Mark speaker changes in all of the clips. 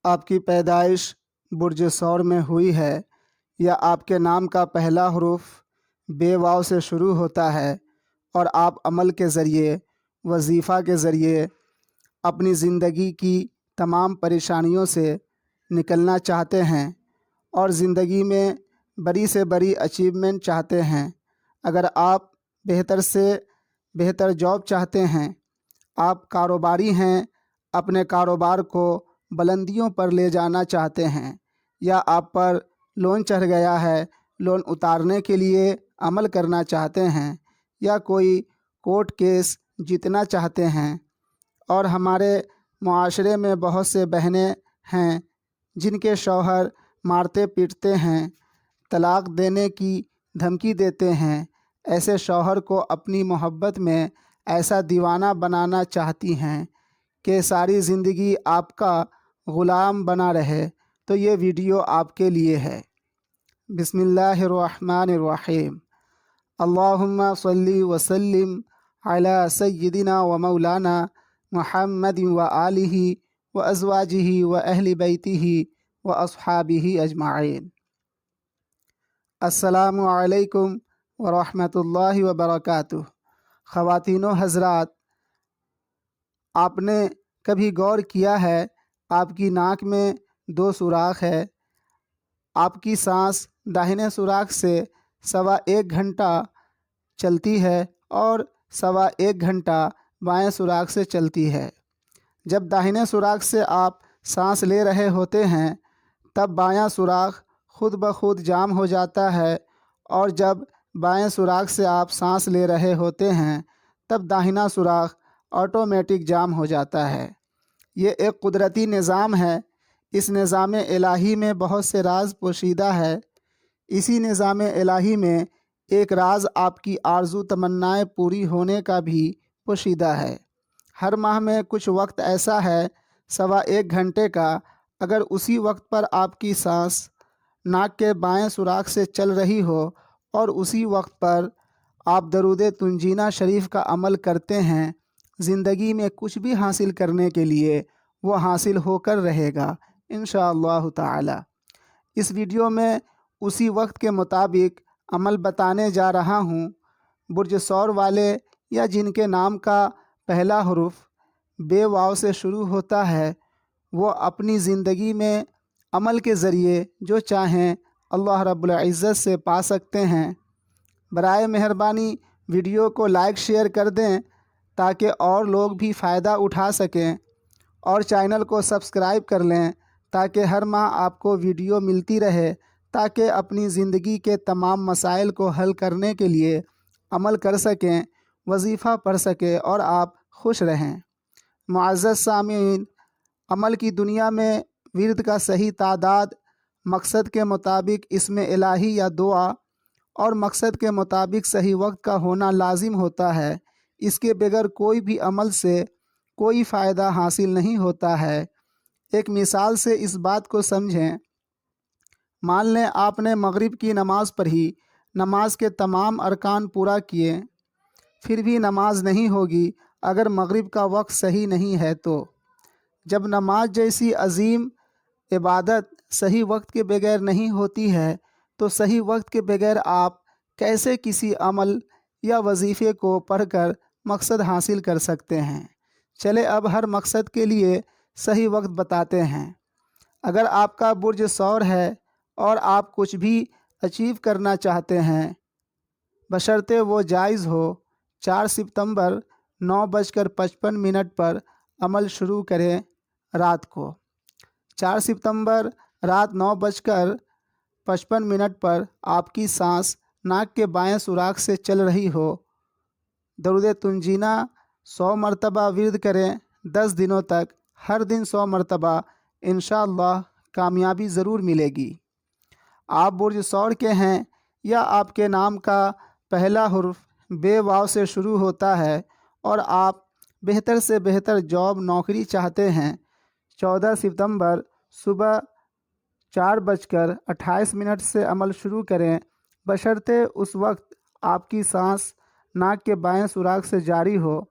Speaker 1: آپ کی پیدائش برج ثور میں ہوئی ہے یا آپ کے نام کا پہلا حرف بے واو سے شروع ہوتا ہے اور آپ عمل کے ذریعے وظیفہ کے ذریعے اپنی زندگی کی تمام پریشانیوں سے نکلنا چاہتے ہیں اور زندگی میں بڑی سے بڑی اچیومنٹ چاہتے ہیں، اگر آپ بہتر سے بہتر جاب چاہتے ہیں، آپ کاروباری ہیں، اپنے کاروبار کو بلندیوں پر لے جانا چاہتے ہیں، یا آپ پر لون چڑھ گیا ہے، لون اتارنے کے لیے عمل کرنا چاہتے ہیں، یا کوئی کورٹ کیس جیتنا چاہتے ہیں، اور ہمارے معاشرے میں بہت سے بہنیں ہیں جن کے شوہر مارتے پیٹتے ہیں، طلاق دینے کی دھمکی دیتے ہیں، ایسے شوہر کو اپنی محبت میں ایسا دیوانہ بنانا چاہتی ہیں کہ ساری زندگی آپ کا غلام بنا رہے، تو یہ ویڈیو آپ کے لیے ہے۔ بسم اللہ الرحمن الرحیم۔ اللہم صلی وسلم علی سیدنا و مولانا محمد و آلہ و ازواجہ و اہل بیتہ و اصحابہ اجمعین۔ السلام علیکم ورحمۃ اللہ وبرکاتہ۔ خواتین و حضرات، آپ نے کبھی غور کیا ہے آپ کی ناک میں 2 سوراخ ہے؟ آپ کی سانس داہنے سوراخ سے 1.25 گھنٹہ چلتی ہے اور 1.25 گھنٹہ بائیں سوراخ سے چلتی ہے۔ جب داہنے سوراخ سے آپ سانس لے رہے ہوتے ہیں تب بایاں سوراخ خود بخود جام ہو جاتا ہے، اور جب بائیں سوراخ سے آپ سانس لے رہے ہوتے ہیں تب داہنا سوراخ آٹومیٹک جام ہو جاتا ہے۔ یہ ایک قدرتی نظام ہے۔ اس نظام الہی میں بہت سے راز پوشیدہ ہے۔ اسی نظام الہی میں ایک راز آپ کی آرزو تمنائیں پوری ہونے کا بھی پوشیدہ ہے۔ ہر ماہ میں کچھ وقت ایسا ہے 1.25 گھنٹے کا، اگر اسی وقت پر آپ کی سانس ناک کے بائیں سوراخ سے چل رہی ہو اور اسی وقت پر آپ درود تنجینہ شریف کا عمل کرتے ہیں، زندگی میں کچھ بھی حاصل کرنے کے لیے وہ حاصل ہو کر رہے گا انشاءاللہ تعالی۔ اس ویڈیو میں اسی وقت کے مطابق عمل بتانے جا رہا ہوں۔ برج ثور والے یا جن کے نام کا پہلا حرف بے واو سے شروع ہوتا ہے، وہ اپنی زندگی میں عمل کے ذریعے جو چاہیں اللہ رب العزت سے پا سکتے ہیں۔ برائے مہربانی ویڈیو کو لائک شیئر کر دیں تاکہ اور لوگ بھی فائدہ اٹھا سکیں، اور چینل کو سبسکرائب کر لیں تاکہ ہر ماہ آپ کو ویڈیو ملتی رہے، تاکہ اپنی زندگی کے تمام مسائل کو حل کرنے کے لیے عمل کر سکیں، وظیفہ پڑھ سکیں اور آپ خوش رہیں۔ معزز سامعین، عمل کی دنیا میں ورد کا صحیح تعداد مقصد کے مطابق اسم الہی یا دعا اور مقصد کے مطابق صحیح وقت کا ہونا لازم ہوتا ہے۔ اس کے بغیر کوئی بھی عمل سے کوئی فائدہ حاصل نہیں ہوتا ہے۔ ایک مثال سے اس بات کو سمجھیں۔ مان لیں آپ نے مغرب کی نماز پڑھی، نماز کے تمام ارکان پورا کیے، پھر بھی نماز نہیں ہوگی اگر مغرب کا وقت صحیح نہیں ہے تو۔ جب نماز جیسی عظیم عبادت صحیح وقت کے بغیر نہیں ہوتی ہے تو صحیح وقت کے بغیر آپ کیسے کسی عمل یا وظیفے کو پڑھ کر مقصد حاصل کر سکتے ہیں؟ چلے اب ہر مقصد کے لیے صحیح وقت بتاتے ہیں۔ اگر آپ کا برج ثور ہے اور آپ کچھ بھی اچیو کرنا چاہتے ہیں، بشرطے وہ جائز ہو، 4 ستمبر 9:55 پر عمل شروع کریں رات کو۔ 4 ستمبر رات 9:55 پر آپ کی سانس ناک کے بائیں سوراخ سے چل رہی ہو، درود تنجینہ 100 مرتبہ ورد کریں 10 دنوں تک، ہر دن 100 مرتبہ، انشاءاللہ کامیابی ضرور ملے گی۔ آپ برج ثور کے ہیں یا آپ کے نام کا پہلا حرف بے واو سے شروع ہوتا ہے اور آپ بہتر سے بہتر جاب نوکری چاہتے ہیں، 14 ستمبر صبح 4:28 سے عمل شروع کریں، بشرطے اس وقت آپ کی سانس ناک کے بائیں سوراخ سے جاری ہو۔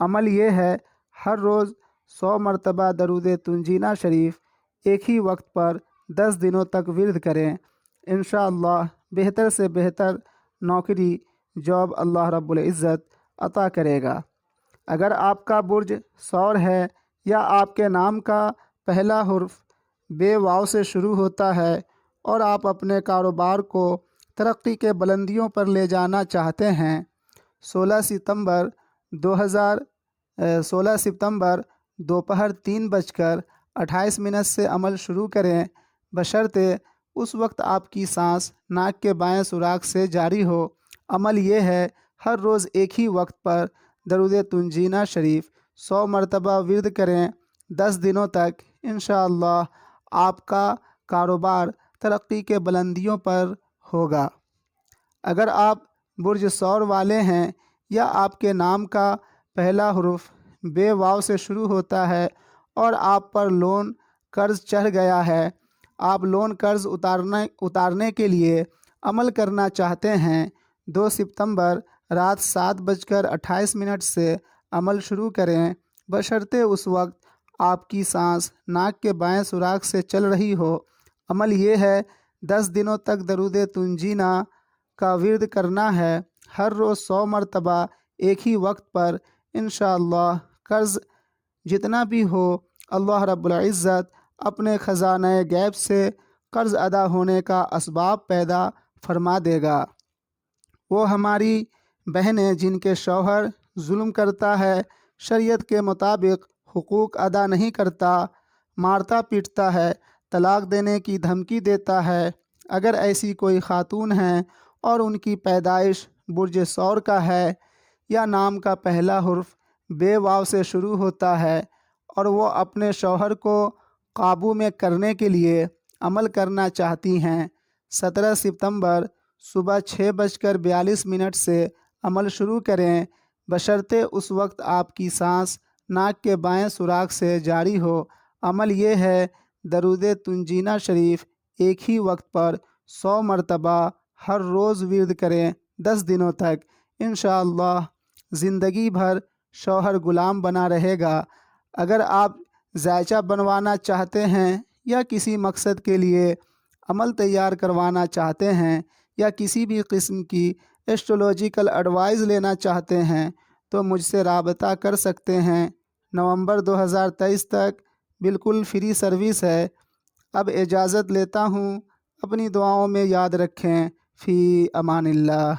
Speaker 1: عمل یہ ہے ہر روز 100 مرتبہ درود تنجینہ شریف ایک ہی وقت پر 10 دنوں تک ورد کریں، انشاءاللہ بہتر سے بہتر نوکری جاب اللہ رب العزت عطا کرے گا۔ اگر آپ کا برج ثور ہے یا آپ کے نام کا پہلا حرف بے واو سے شروع ہوتا ہے اور آپ اپنے کاروبار کو ترقی کے بلندیوں پر لے جانا چاہتے ہیں، 16 ستمبر دوپہر 3:28 سے عمل شروع کریں، بشرطے اس وقت آپ کی سانس ناک کے بائیں سوراخ سے جاری ہو۔ عمل یہ ہے، ہر روز ایک ہی وقت پر درود تنجینہ شریف 100 مرتبہ ورد کریں 10 دنوں تک، انشاءاللہ آپ کا کاروبار ترقی کے بلندیوں پر ہوگا۔ اگر آپ برج ثور والے ہیں یا آپ کے نام کا پہلا حرف بے واو سے شروع ہوتا ہے اور آپ پر لون قرض چڑھ گیا ہے، آپ لون قرض اتارنے کے لیے عمل کرنا چاہتے ہیں، 2 ستمبر رات 7:28 سے عمل شروع کریں، بشرطے اس وقت آپ کی سانس ناک کے بائیں سوراخ سے چل رہی ہو۔ عمل یہ ہے، 10 دنوں تک درود تنجینہ کا ورد کرنا ہے، ہر روز 100 مرتبہ ایک ہی وقت پر، انشاءاللہ قرض جتنا بھی ہو اللہ رب العزت اپنے خزانہ غیب سے قرض ادا ہونے کا اسباب پیدا فرما دے گا۔ وہ ہماری بہنیں جن کے شوہر ظلم کرتا ہے، شریعت کے مطابق حقوق ادا نہیں کرتا، مارتا پیٹتا ہے، طلاق دینے کی دھمکی دیتا ہے، اگر ایسی کوئی خاتون ہیں اور ان کی پیدائش برج ثور کا ہے یا نام کا پہلا حرف بے واو سے شروع ہوتا ہے اور وہ اپنے شوہر کو قابو میں کرنے کے لیے عمل کرنا چاہتی ہیں، 17 ستمبر صبح 6:42 سے عمل شروع کریں، بشرطے اس وقت آپ کی سانس ناک کے بائیں سوراخ سے جاری ہو۔ عمل یہ ہے، درود تنجینہ شریف ایک ہی وقت پر 100 مرتبہ ہر روز ورد کریں 10 دنوں تک، انشاءاللہ زندگی بھر شوہر غلام بنا رہے گا۔ اگر آپ ذائچہ بنوانا چاہتے ہیں یا کسی مقصد کے لیے عمل تیار کروانا چاہتے ہیں یا کسی بھی قسم کی ایسٹرولوجیکل ایڈوائز لینا چاہتے ہیں تو مجھ سے رابطہ کر سکتے ہیں۔ نومبر 2023 تک بالکل فری سروس ہے۔ اب اجازت لیتا ہوں، اپنی دعاؤں میں یاد رکھیں، فی امان اللہ۔